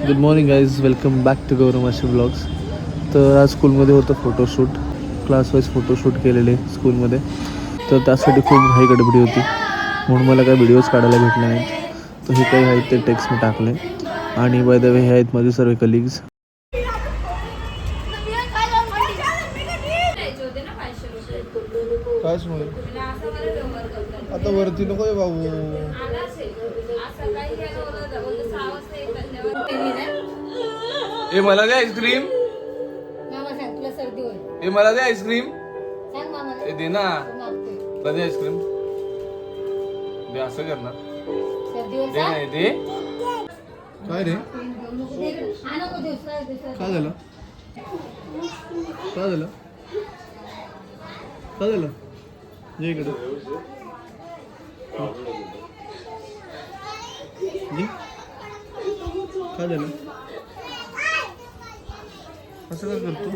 Good morning guys, welcome back to गौरमाशी blogs. तर आज स्कूलमध्ये होतं फोटोशूट, क्लासवाईज फोटोशूट केलेले स्कूलमध्ये. तर त्यासाठी खूप घाई गडबडी होती, म्हणून मला काही व्हिडिओज काढायला भेटले नाहीत. तर हे काही आहेत ते टेक्स्ट मी टाकले. आणि बाय द वे हे आहेत माझे सर्व कलिग्स. आता वरती नको आहे बाबू. ए मला दे आईस्क्रीम, ए मला दे आईस्क्रीम, ए दे ना, दे आईस्क्रीम दे. असं करणार दे नाही दे. काय रे, काय झालं, काय झालं, काय झालं? ये इकडे काय झालं? असं काय करतो?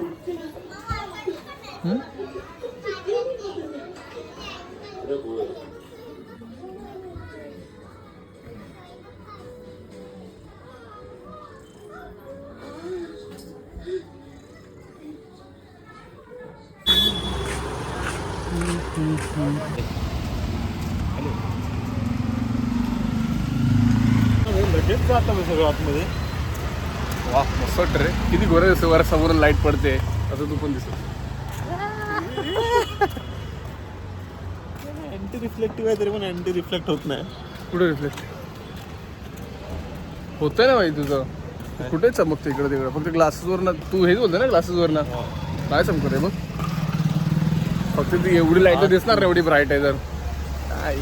लगेच जातं मी सगळं आतमध्ये. वा मस्त वाटतं रे. किती गोरे दिसतो, वर समोरून लाईट पडते असं तू पण दिसत. अँटी रिफ्लेक्टिव्ह आहे तरी पण अँटी रिफ्लेक्ट होत नाही. कुठे रिफ्लेक्ट होतंय ना भाई तुझं? कुठे चमकतं इकडं तिकडं? फक्त ग्लासेसवर ना, तू हेच बोलतो ना ग्लासेसवर ना, काय चमकत रे मग? फक्त ती एवढी लाईट दिसणार, एवढी ब्राईट आहे तर काय.